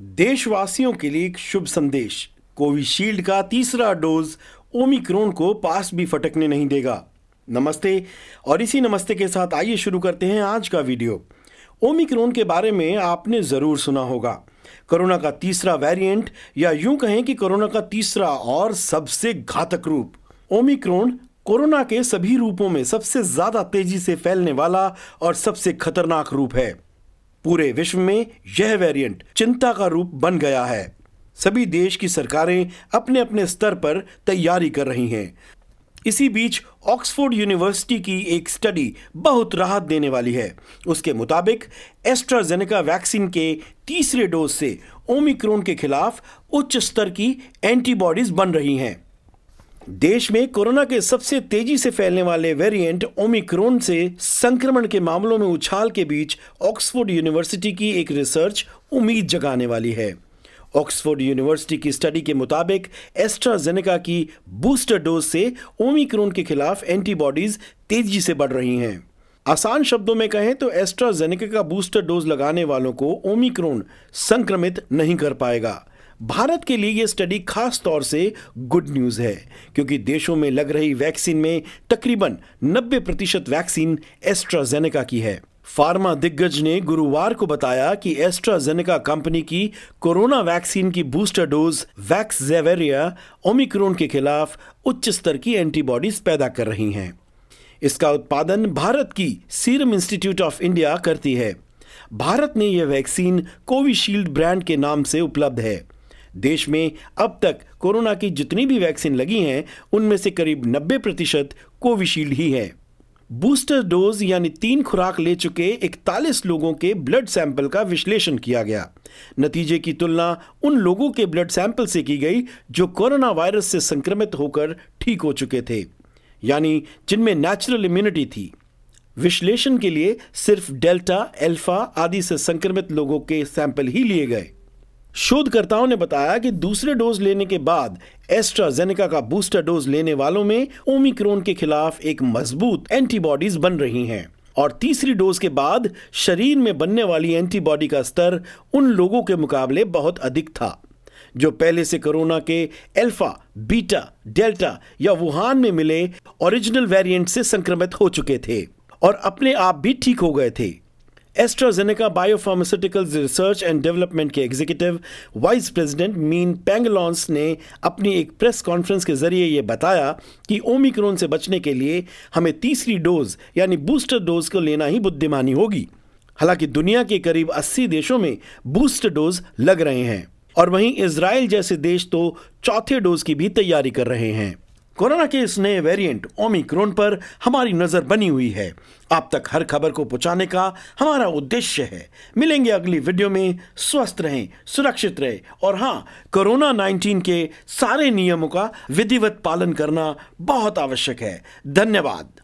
देशवासियों के लिए एक शुभ संदेश। कोविशील्ड का तीसरा डोज ओमिक्रॉन को पास भी फटकने नहीं देगा। नमस्ते, और इसी नमस्ते के साथ आइए शुरू करते हैं आज का वीडियो। ओमिक्रॉन के बारे में आपने जरूर सुना होगा। कोरोना का तीसरा वेरिएंट, या यूं कहें कि कोरोना का तीसरा और सबसे घातक रूप। ओमिक्रॉन कोरोना के सभी रूपों में सबसे ज्यादा तेजी से फैलने वाला और सबसे खतरनाक रूप है। पूरे विश्व में यह वेरिएंट चिंता का रूप बन गया है। सभी देश की सरकारें अपने अपने स्तर पर तैयारी कर रही हैं। इसी बीच ऑक्सफोर्ड यूनिवर्सिटी की एक स्टडी बहुत राहत देने वाली है। उसके मुताबिक एस्ट्राजेनेका वैक्सीन के तीसरे डोज से ओमिक्रॉन के खिलाफ उच्च स्तर की एंटीबॉडीज बन रही हैं। देश में कोरोना के सबसे तेजी से फैलने वाले वेरिएंट ओमिक्रॉन से संक्रमण के मामलों में उछाल के बीच ऑक्सफोर्ड यूनिवर्सिटी की एक रिसर्च उम्मीद जगाने वाली है। ऑक्सफोर्ड यूनिवर्सिटी की स्टडी के मुताबिक एस्ट्राजेनेका की बूस्टर डोज से ओमिक्रॉन के खिलाफ एंटीबॉडीज तेजी से बढ़ रही हैं। आसान शब्दों में कहें तो एस्ट्राजेनेका का बूस्टर डोज लगाने वालों को ओमिक्रॉन संक्रमित नहीं कर पाएगा। भारत के लिए यह स्टडी खास तौर से गुड न्यूज है, क्योंकि देशों में लग रही वैक्सीन में तकरीबन 90% वैक्सीन एस्ट्राजेनेका की है। फार्मा दिग्गज ने गुरुवार को बताया कि एस्ट्राजेनेका कंपनी की कोरोना वैक्सीन की बूस्टर डोज वैक्सजेवेरिया ओमिक्रॉन के खिलाफ उच्च स्तर की एंटीबॉडीज पैदा कर रही हैं। इसका उत्पादन भारत की सीरम इंस्टीट्यूट ऑफ इंडिया करती है। भारत में यह वैक्सीन कोविशील्ड ब्रांड के नाम से उपलब्ध है। देश में अब तक कोरोना की जितनी भी वैक्सीन लगी हैं, उनमें से करीब 90% कोविशील्ड ही है। बूस्टर डोज यानी 3 खुराक ले चुके 41 लोगों के ब्लड सैंपल का विश्लेषण किया गया। नतीजे की तुलना उन लोगों के ब्लड सैंपल से की गई जो कोरोना वायरस से संक्रमित होकर ठीक हो चुके थे, यानी जिनमें नेचुरल इम्यूनिटी थी। विश्लेषण के लिए सिर्फ डेल्टा, अल्फा आदि से संक्रमित लोगों के सैंपल ही लिए गए। शोधकर्ताओं ने बताया कि दूसरे डोज लेने के बाद एस्ट्राजेनेका का बूस्टर डोज लेने वालों में ओमिक्रॉन के खिलाफ एक मजबूत एंटीबॉडीज बन रही हैं, और तीसरी डोज के बाद शरीर में बनने वाली एंटीबॉडी का स्तर उन लोगों के मुकाबले बहुत अधिक था जो पहले से कोरोना के अल्फा, बीटा, डेल्टा या वुहान में मिले ओरिजिनल वेरिएंट से संक्रमित हो चुके थे और अपने आप भी ठीक हो गए थे। AstraZeneca biopharmaceuticals research and development के एग्जीक्यूटिव वाइस प्रेसिडेंट मीन पेंगलॉन्स ने अपनी एक प्रेस कॉन्फ्रेंस के जरिए यह बताया कि ओमिक्रॉन से बचने के लिए हमें तीसरी डोज यानी बूस्टर डोज को लेना ही बुद्धिमानी होगी। हालांकि दुनिया के करीब 80 देशों में बूस्टर डोज लग रहे हैं, और वहीं इजराइल जैसे देश तो चौथे डोज की भी तैयारी कर रहे हैं। कोरोना के इस नए वेरिएंट ओमिक्रॉन पर हमारी नजर बनी हुई है। आप तक हर खबर को पहुंचाने का हमारा उद्देश्य है। मिलेंगे अगली वीडियो में। स्वस्थ रहें, सुरक्षित रहें, और हाँ, कोरोना 19 के सारे नियमों का विधिवत पालन करना बहुत आवश्यक है। धन्यवाद।